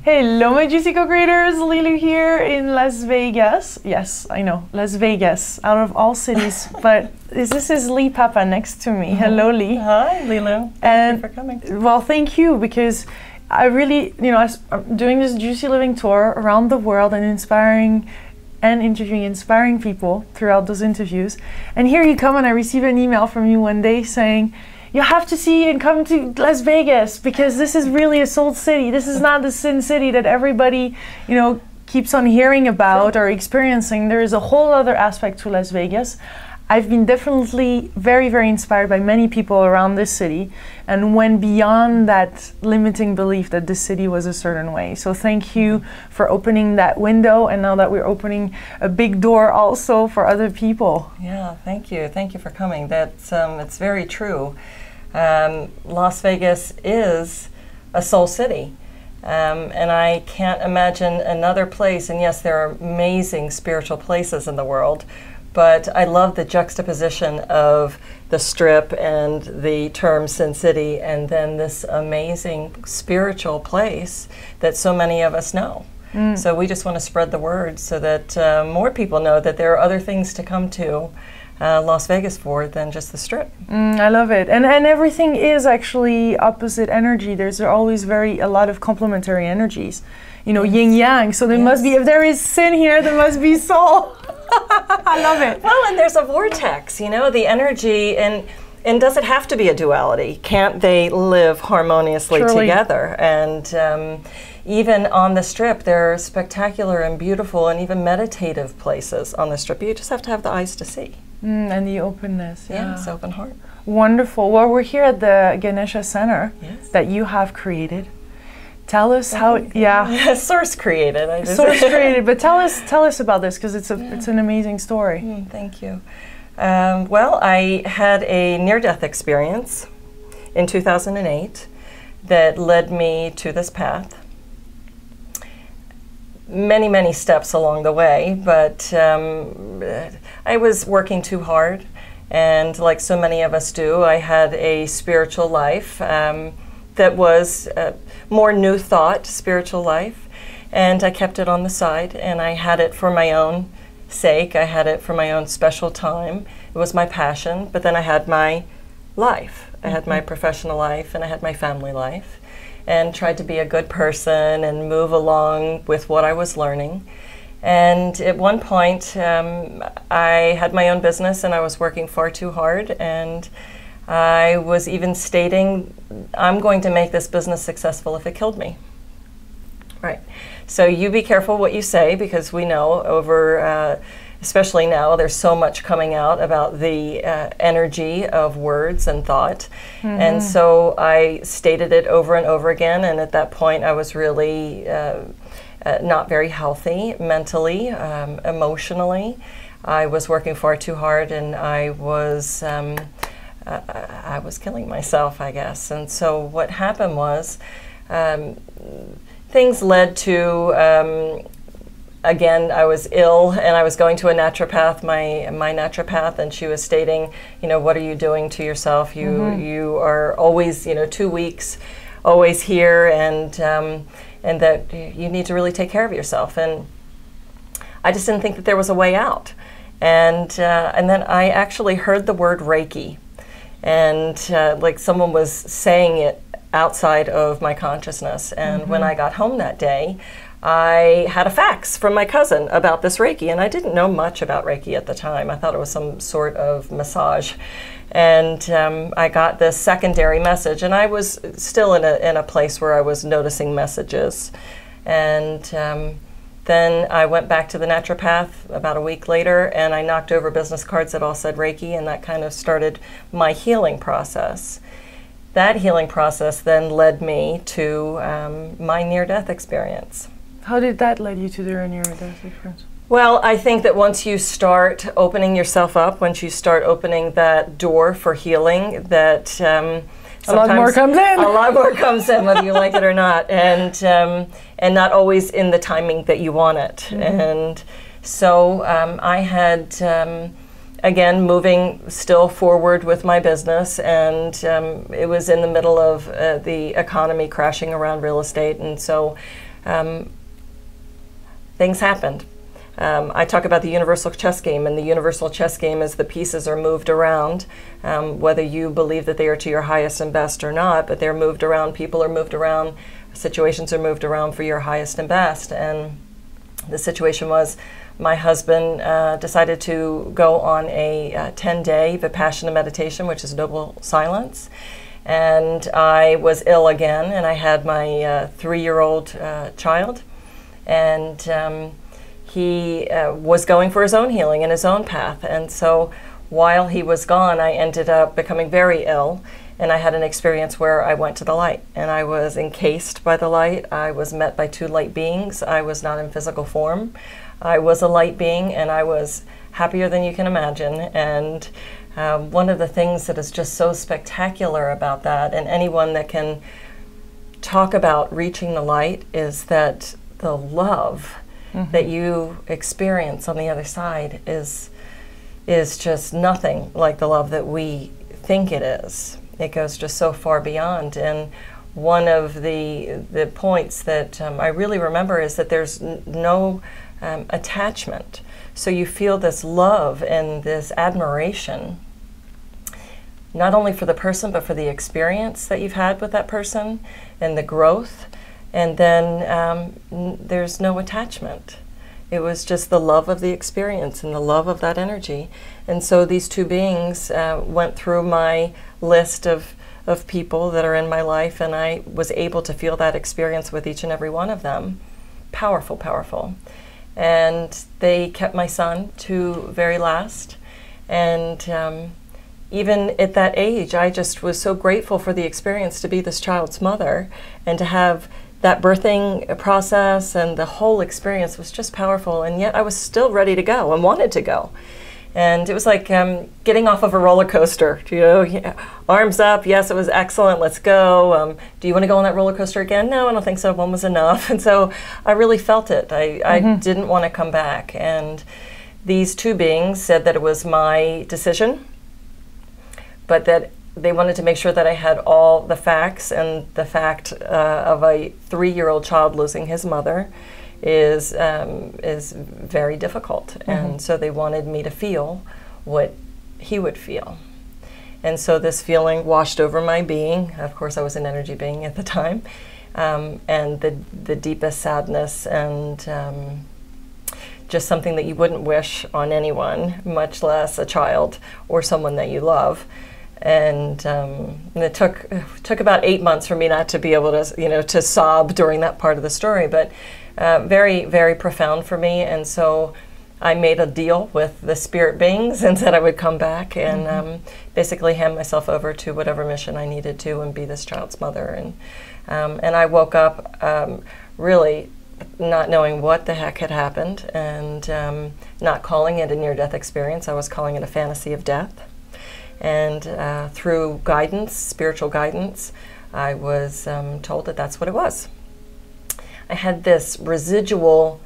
Hello, my Juicy Co-Creators. Lilu here in Las Vegas. Yes, I know, Las Vegas, out of all cities. But this is Lee Papa next to me. Hello, Lee. Hi, Lilu. Thank you for coming. Well, thank you, because I really, I'm doing this Juicy Living tour around the world and inspiring and interviewing inspiring people throughout those interviews. And here you come, and I received an email from you one day saying, you have to see and come to Las Vegas because this is really a soul city. This is not the sin city that everybody, keeps on hearing about or experiencing. There is a whole other aspect to Las Vegas. I've been definitely very, very inspired by many people around this city and went beyond that limiting belief that this city was a certain way. So thank you for opening that window, and now that we're opening a big door also for other people. Yeah, thank you. Thank you for coming. That's it's very true. Las Vegas is a soul city. And I can't imagine another place, and yes, there are amazing spiritual places in the world, but I love the juxtaposition of the Strip and the term Sin City, and then this amazing spiritual place that so many of us know. So we just want to spread the word so that more people know that there are other things to come to Las Vegas for than just the Strip. I love it. And everything is actually opposite energy. There's always a lot of complementary energies. Yin yang. So there must be, if there is sin here, there must be soul. I love it. Well, and there's a vortex, the energy, and does it have to be a duality? Can't they live harmoniously together? And even on the Strip, there are spectacular and beautiful and even meditative places on the Strip. You just have to have the eyes to see. And the openness. Yes, open heart. Wonderful. Well, we're here at the Ganesha Center that you have created. Tell us how. Source created. Source created. But tell us about this, because it's an amazing story. Thank you. Well, I had a near-death experience in 2008 that led me to this path. Many, many steps along the way, but I was working too hard, and like so many of us do, I had a spiritual life that was more new thought spiritual life, and I kept it on the side, and I had it for my own sake. I had it for my own special time. It was my passion, but then I had my life. I had my professional life, and I had my family life, and tried to be a good person and move along with what I was learning. And at one point, I had my own business, and I was working far too hard, and I was even stating, I'm going to make this business successful if it killed me. Right. So you be careful what you say, because we know especially now, there's so much coming out about the energy of words and thought. And so I stated it over and over again, and at that point I was really not very healthy mentally, emotionally. I was working far too hard, and I was killing myself, I guess. And so what happened was, things led to, again, I was ill, and I was going to a naturopath, my naturopath, and she was stating, what are you doing to yourself? You are always, 2 weeks, always here, and that you need to really take care of yourself. And I just didn't think that there was a way out. And then I actually heard the word Reiki, and like someone was saying it outside of my consciousness. And when I got home that day, I had a fax from my cousin about this Reiki, and I didn't know much about Reiki at the time. I thought it was some sort of massage. And I got this secondary message, and I was still in a place where I was noticing messages. And then I went back to the naturopath about a week later, and I knocked over business cards that all said Reiki, and that kind of started my healing process. That healing process then led me to my near-death experience. How did that lead you to the near-death experience? Well, I think that once you start opening yourself up, once you start opening that door for healing, that a lot more comes in. A lot more comes in, whether you like it or not, and not always in the timing that you want it. And so I had, again, moving still forward with my business, and it was in the middle of the economy crashing around real estate, and so things happened. I talk about the universal chess game, and the universal chess game is the pieces are moved around, whether you believe that they are to your highest and best or not, but they're moved around, people are moved around, situations are moved around for your highest and best. And the situation was my husband decided to go on a 10-day Vipassana meditation, which is noble silence. And I was ill again, and I had my 3-year-old child. And he was going for his own healing and his own path. And so while he was gone, I ended up becoming very ill. And I had an experience where I went to the light, and I was encased by the light. I was met by 2 light beings. I was not in physical form. I was a light being, and I was happier than you can imagine. And one of the things that is just so spectacular about that, and anyone that can talk about reaching the light, is that the love that you experience on the other side is just nothing like the love that we think it is. It goes just so far beyond. And one of the points that I really remember is that there's no attachment. So you feel this love and this admiration, not only for the person, but for the experience that you've had with that person and the growth. And then there's no attachment. It was just the love of the experience and the love of that energy. And so these 2 beings went through my list of people that are in my life, and I was able to feel that experience with each and every one of them. Powerful, powerful. And they kept my son to very last. And even at that age, I just was so grateful for the experience to be this child's mother, and to have that birthing process, and the whole experience was just powerful. And yet I was still ready to go and wanted to go. And it was like getting off of a roller coaster, you know, arms up, yes, it was excellent, let's go. Do you want to go on that roller coaster again? No, I don't think so, one was enough. And so I really felt it. I didn't want to come back. And these 2 beings said that it was my decision, but that they wanted to make sure that I had all the facts, and the fact of a 3-year-old child losing his mother is very difficult. And so they wanted me to feel what he would feel. And so this feeling washed over my being. Of course, I was an energy being at the time. And the deepest sadness, and just something that you wouldn't wish on anyone, much less a child or someone that you love. And it took about 8 months for me not to be able to, you know, to sob during that part of the story, but very, very profound for me. And so I made a deal with the spirit beings and said I would come back and basically hand myself over to whatever mission I needed to, and be this child's mother. And I woke up really not knowing what the heck had happened, and not calling it a near-death experience. I was calling it a fantasy of death. And through guidance, spiritual guidance, I was told that that's what it was. I had this residual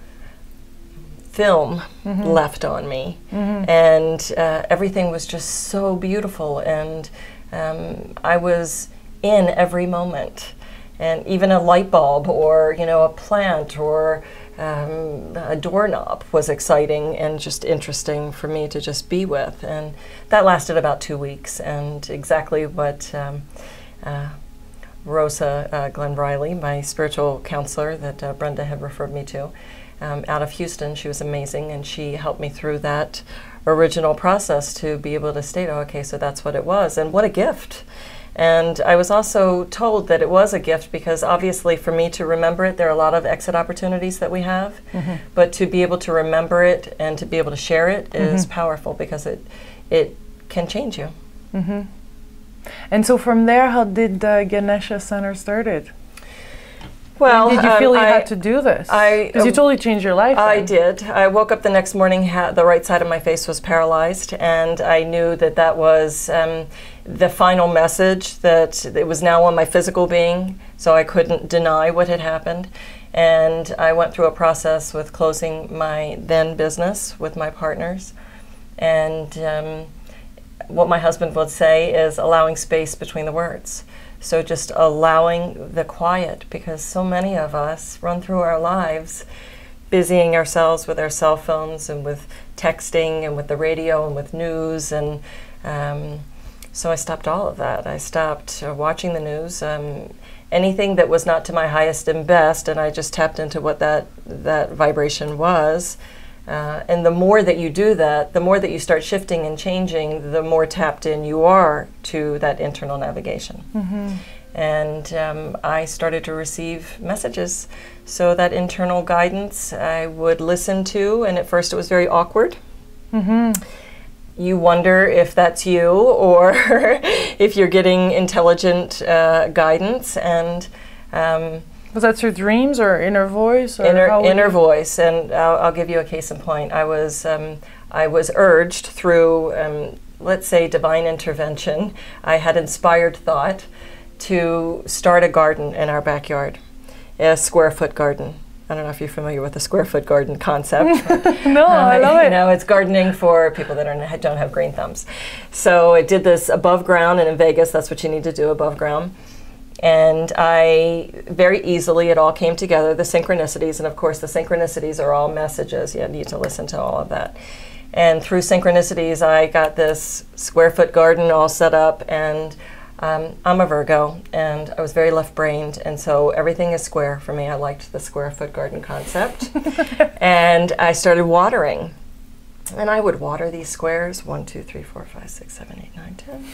film left on me, and everything was just so beautiful, and I was in every moment. And even a light bulb, or, you know, a plant, or a doorknob was exciting and just interesting for me to just be with. And that lasted about 2 weeks, and exactly what Rosa Glenn Riley, my spiritual counselor that Brenda had referred me to, out of Houston, she was amazing, and she helped me through that original process to be able to state, oh, okay, so that's what it was, and what a gift. And I was also told that it was a gift because obviously for me to remember it, there are a lot of exit opportunities that we have, but to be able to remember it and to be able to share it is powerful, because it can change you. And so from there, how did the Ganesha Center started? Well, when did you feel you had to do this? Because you totally changed your life. I did. I woke up the next morning, the right side of my face was paralyzed, and I knew that that was the final message, that it was now on my physical being, so I couldn't deny what had happened. And I went through a process with closing my then business with my partners, and what my husband would say is allowing space between the words. So just allowing the quiet, because so many of us run through our lives busying ourselves with our cell phones and with texting and with the radio and with news, and so I stopped all of that. I stopped watching the news, anything that was not to my highest and best, and I just tapped into what that vibration was. And the more that you do that, the more that you start shifting and changing, the more tapped in you are to that internal navigation. Mm-hmm. And I started to receive messages. So that internal guidance I would listen to, and at first it was very awkward. Mm-hmm. You wonder if that's you or if you're getting intelligent guidance. And was that through dreams or inner voice? Or inner voice. And I'll give you a case in point. I was urged through, let's say, divine intervention. I had inspired thought to start a garden in our backyard, a square-foot garden. I don't know if you're familiar with the square-foot garden concept. No, I love it. You know, it's gardening for people that don't have green thumbs. So I did this above ground, and in Vegas, that's what you need to do, above ground. And I very easily, it all came together, the synchronicities, and of course the synchronicities are all messages. You need to listen to all of that. And through synchronicities, I got this square-foot garden all set up, and I'm a Virgo, and I was very left-brained, and so everything is square for me. I liked the square-foot garden concept. And I started watering. And I would water these squares, 1, 2, 3, 4, 5, 6, 7, 8, 9, 10.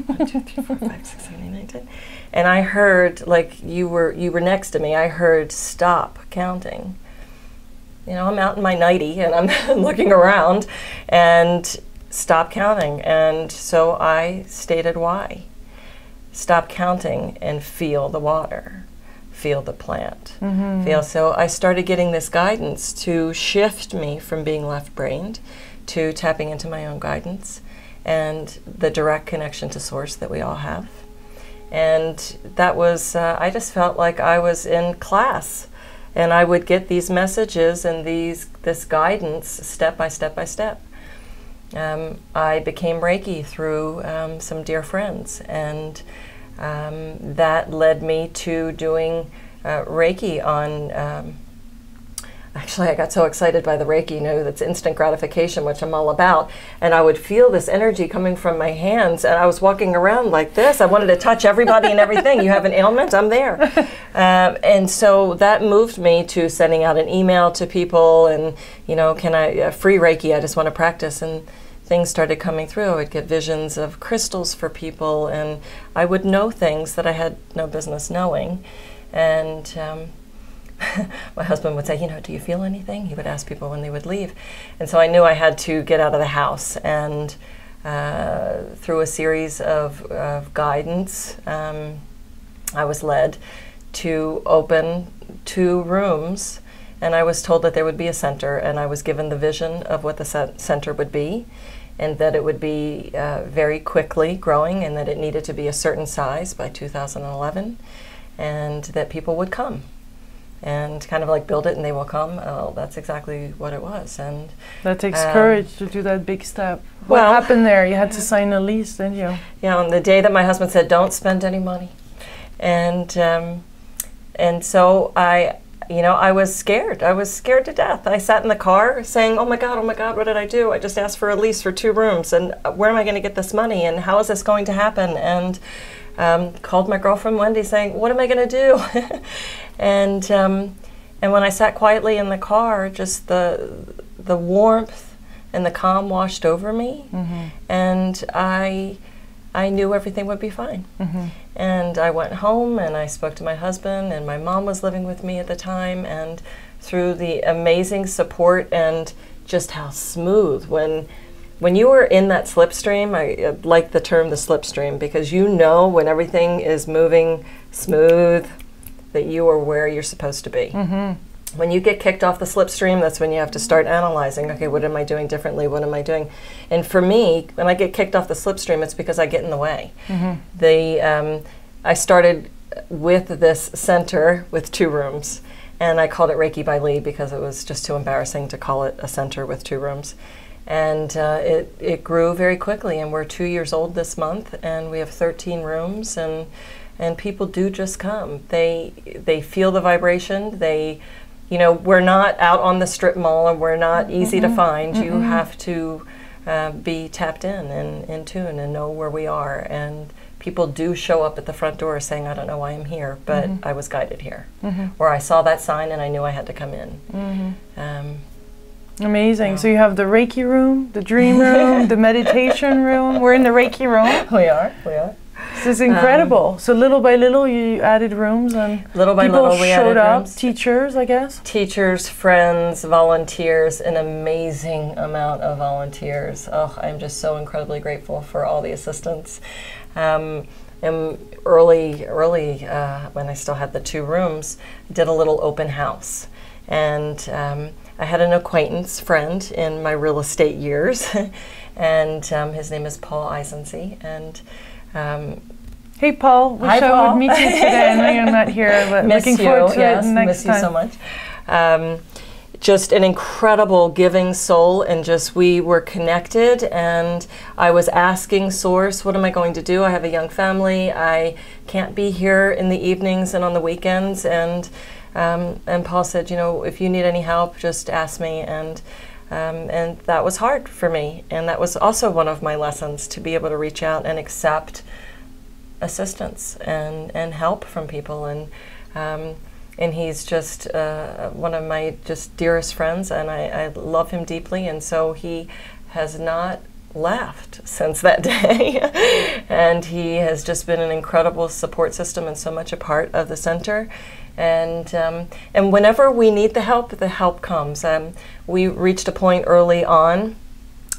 1, 2, 3, 4, 5, 6, 7, 8, 9, 10. And I heard, like you were next to me, I heard stop counting. You know, I'm out in my nightie and I'm looking around, and stop counting. And so I stated why. Stop counting and feel the water, feel the plant, feel. So I started getting this guidance to shift me from being left-brained to tapping into my own guidance and the direct connection to source that we all have. And that was, I just felt like I was in class, and I would get these messages and this guidance step by step by step. I became Reiki through some dear friends, and that led me to doing Reiki on, actually I got so excited by the Reiki, you know, that's instant gratification, which I'm all about, and I would feel this energy coming from my hands, and I was walking around like this. I wanted to touch everybody and everything. You have an ailment? I'm there. And so that moved me to sending out an email to people, and, you know, can I, free Reiki, I just want to practice, and things started coming through. I would get visions of crystals for people, and I would know things that I had no business knowing. And my husband would say, you know, do you feel anything? He would ask people when they would leave. And so I knew I had to get out of the house. And through a series of guidance, I was led to open 2 rooms. And I was told that there would be a center, and I was given the vision of what the center would be, and that it would be very quickly growing, and that it needed to be a certain size by 2011, and that people would come and kind of like build it and they will come. Oh, that's exactly what it was. And that takes courage to do that big step. What happened there? You had to sign a lease, didn't you? Yeah, on the day that my husband said, don't spend any money. And so I was scared. I was scared to death. I sat in the car saying, oh my God, what did I do? I just asked for a lease for 2 rooms, and where am I going to get this money, and how is this going to happen? And called my girlfriend Wendy saying, what am I going to do? And when I sat quietly in the car, just the warmth and the calm washed over me, and I knew everything would be fine. And I went home and I spoke to my husband, and my mom was living with me at the time, and through the amazing support and just how smooth, when you were in that slipstream, I like the term the slipstream, because you know when everything is moving smooth that you are where you're supposed to be. When you get kicked off the slipstream, that's when you have to start analyzing, okay, what am I doing differently? What am I doing? And for me, when I get kicked off the slipstream, it's because I get in the way. I started with this center with 2 rooms, and I called it Reiki by Lee because it was just too embarrassing to call it a center with 2 rooms. And it grew very quickly, and we're 2 years old this month, and we have 13 rooms, and and people do just come. They feel the vibration. They, you know, we're not out on the strip mall, and we're not easy to find. You have to be tapped in tune, and know where we are. And people do show up at the front door saying, I don't know why I'm here, but I was guided here. Or I saw that sign and I knew I had to come in. Amazing. So you have the Reiki room, the dream room, the meditation room. We're in the Reiki room. We are. This is incredible. So little by little you added rooms, and little by people little we showed added up, rooms. teachers, I guess. Teachers, friends, volunteers, an amazing amount of volunteers. Oh, I'm just so incredibly grateful for all the assistance. And early, when I still had the 2 rooms, I did a little open house. And I had an acquaintance friend in my real estate years, and his name is Paul Eisensee. And hey, Paul. Wish hi, I Paul. would meet you today. I know you're not here, but miss looking you, forward to yes, it next miss time. you so much. Just an incredible giving soul, and just we were connected, and I was asking Source, what am I going to do? I have a young family. I can't be here in the evenings and on the weekends. And Paul said, you know, if you need any help, just ask me. And that was hard for me. And that was also one of my lessons, to be able to reach out and accept assistance and help from people. And he's just one of my just dearest friends, and I love him deeply. And so he has not left since that day. And he has just been an incredible support system and so much a part of the center. And whenever we need the help comes. We reached a point early on,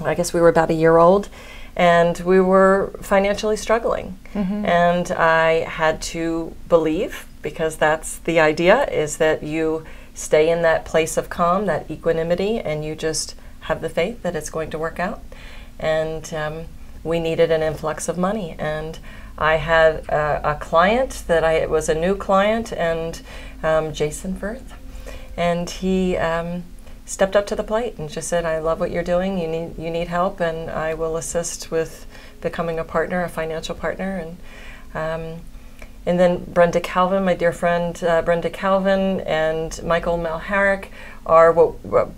I guess we were about a year old, and we were financially struggling. And I had to believe, because that's the idea, is that you stay in that place of calm, that equanimity, and you just have the faith that it's going to work out. And we needed an influx of money. And I had a client that it was a new client, and Jason Firth, and he stepped up to the plate and just said, I love what you're doing. You need help, and I will assist with becoming a partner, a financial partner. And then Brenda Calvin, my dear friend Brenda Calvin, and Michael Malharick are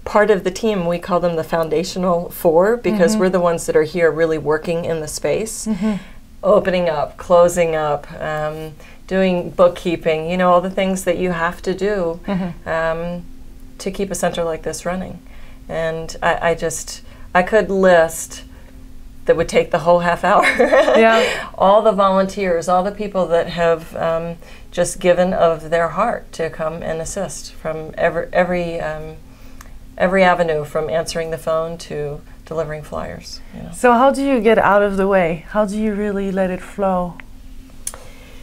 part of the team. We call them the Foundational Four, because we're the ones that are here really working in the space, opening up, closing up, doing bookkeeping, you know, all the things that you have to do to keep a center like this running. And I could list, that would take the whole half hour. All the volunteers, all the people that have just given of their heart to come and assist from every avenue, from answering the phone to delivering flyers. You know. So how do you get out of the way? How do you really let it flow?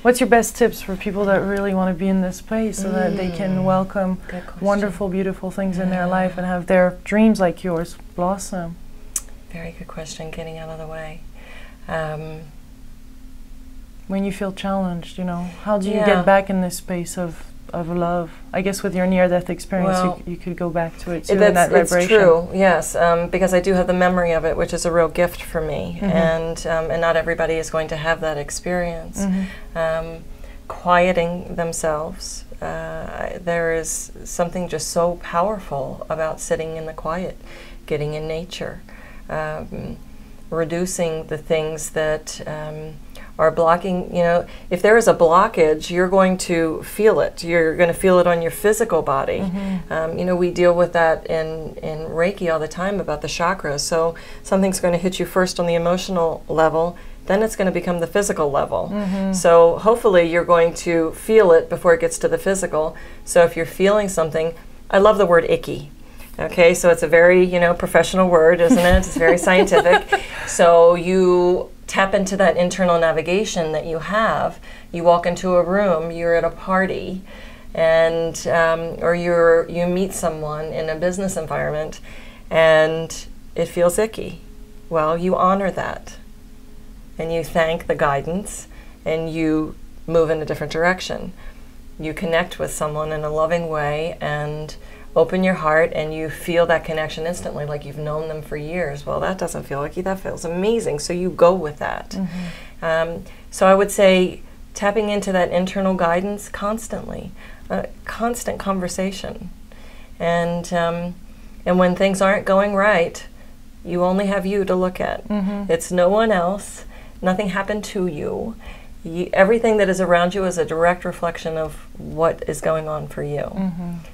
What's your best tips for people that really want to be in this space, so that they can welcome wonderful, beautiful things in their life and have their dreams like yours blossom? Very good question, getting out of the way. When you feel challenged, you know, how do you get back in this space of love? I guess with your near-death experience, you could go back to it too, in that vibration. It's true, yes, because I do have the memory of it, which is a real gift for me, and not everybody is going to have that experience. Quieting themselves, there is something just so powerful about sitting in the quiet, getting in nature, reducing the things that are blocking. You know, if there is a blockage, you're going to feel it. You're going to feel it on your physical body. You know, we deal with that in Reiki all the time about the chakras. So something's going to hit you first on the emotional level, then it's going to become the physical level. So hopefully you're going to feel it before it gets to the physical. So if you're feeling something, I love the word icky. Okay, so it's a very, you know, professional word, isn't it? It's very scientific. So you tap into that internal navigation that you have. You walk into a room, you're at a party, and or you meet someone in a business environment, and it feels icky. Well, you honor that, and you thank the guidance, and you move in a different direction. You connect with someone in a loving way, and open your heart, and you feel that connection instantly, like you've known them for years. Well, that doesn't feel icky, that feels amazing. So you go with that. So I would say tapping into that internal guidance constantly, constant conversation. And when things aren't going right, you only have you to look at. It's no one else. Nothing happened to you. Everything that is around you is a direct reflection of what is going on for you.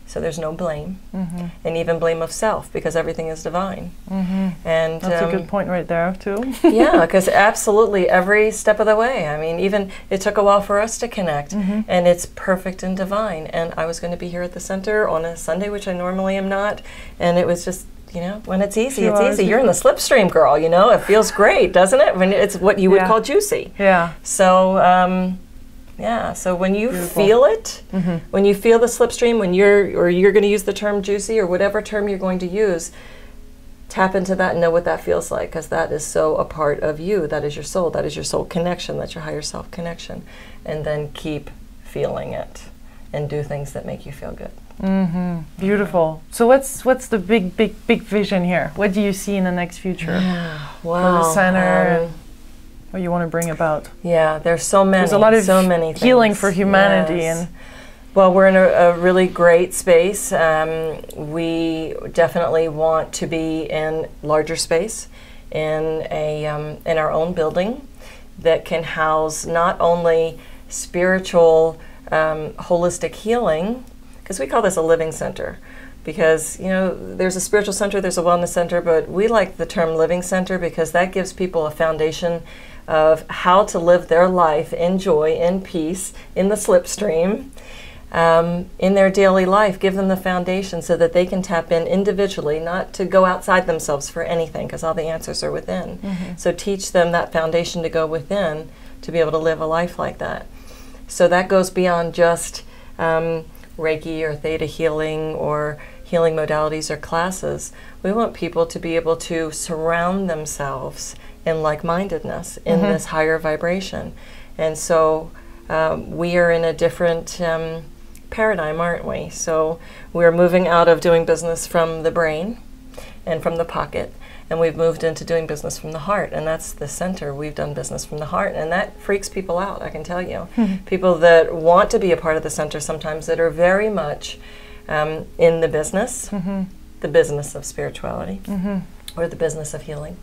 So there's no blame, and even blame of self, because everything is divine. And that's a good point right there too. Yeah, because absolutely every step of the way. I mean, even it took a while for us to connect, and it's perfect and divine. And I was going to be here at the center on a Sunday, which I normally am not, and it was just, you know, when it's easy, it's easy. You're in the slipstream, girl, you know. It feels great, doesn't it? When it's what you would call juicy. Yeah. So, yeah, so when you feel it, when you feel the slipstream, when you're going to use the term juicy or whatever term you're going to use, tap into that and know what that feels like, because that is so a part of you. That is your soul. That is your soul connection. That's your higher self connection. And then keep feeling it and do things that make you feel good. Beautiful. So what's the big vision here? What do you see in the next future for the center? What you want to bring about? Yeah, there's so many. There's a lot of healing things for humanity, and well, we're in a really great space. We definitely want to be in larger space, in our own building that can house not only spiritual, holistic healing, because we call this a living center. Because, you know, there's a spiritual center, there's a wellness center, but we like the term living center because that gives people a foundation of how to live their life in joy, in peace, in the slipstream, in their daily life. Give them the foundation so that they can tap in individually, not to go outside themselves for anything, because all the answers are within. So teach them that foundation to go within to be able to live a life like that. So that goes beyond just Reiki or Theta healing or healing modalities or classes. We want people to be able to surround themselves in like-mindedness, in this higher vibration. And so we are in a different paradigm, aren't we? So we're moving out of doing business from the brain and from the pocket, and we've moved into doing business from the heart, and that's the center. We've done business from the heart, and that freaks people out, I can tell you. People that want to be a part of the center sometimes, that are very much in the business of spirituality, or the business of healing.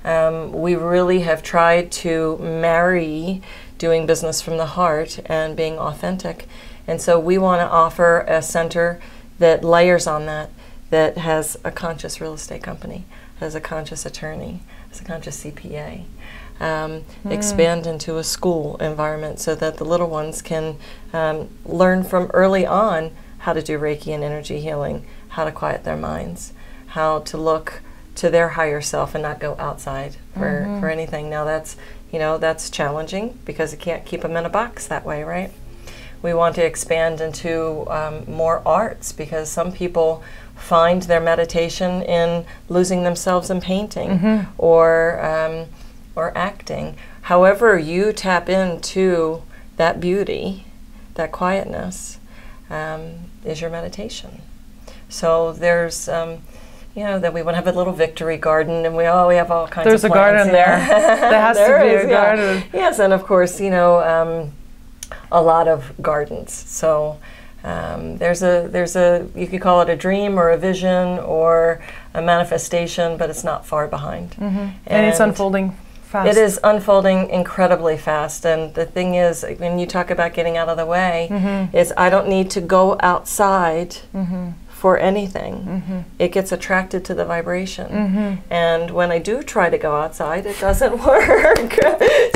We really have tried to marry doing business from the heart and being authentic, and so we want to offer a center that layers on that, that has a conscious real estate company, has a conscious attorney, has a conscious CPA, expand into a school environment so that the little ones can learn from early on how to do Reiki and energy healing, how to quiet their minds, how to look to their higher self and not go outside for anything. Now that's, you know, that's challenging because you can't keep them in a box that way, right? We want to expand into more arts, because some people find their meditation in losing themselves in painting or acting. However you tap into that beauty, that quietness, is your meditation. So there's, you know, that we want to have a little victory garden, and we have all kinds there's of plants. There's a garden there. There has to be a garden. Yes, and of course, you know, a lot of gardens. So there's a you could call it a dream or a vision or a manifestation, but it's not far behind. And it's unfolding fast. It is unfolding incredibly fast. And the thing is, when you talk about getting out of the way, is I don't need to go outside for anything. It gets attracted to the vibration. And when I do try to go outside, it doesn't work.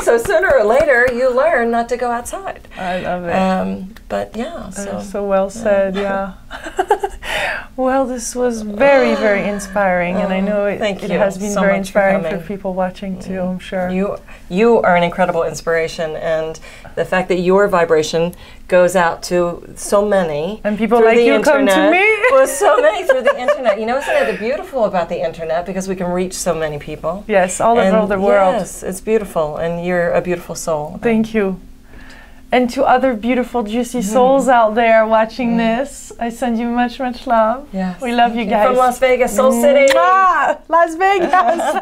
So sooner or later, you learn not to go outside. I love it. But yeah. So well said, yeah. Well, this was very, very inspiring, and I know it has been very inspiring for people watching too, I'm sure. You are an incredible inspiration, and the fact that your vibration goes out to so many. And people like you come to me. Well, so many through the internet. You know, isn't it beautiful about the internet, because we can reach so many people? Yes, all over the world. Yes, it's beautiful, and you're a beautiful soul. Thank you. And to other beautiful, juicy souls out there watching this, I send you much, much love. Yes. We love you guys. From Las Vegas, Soul City. Las Vegas.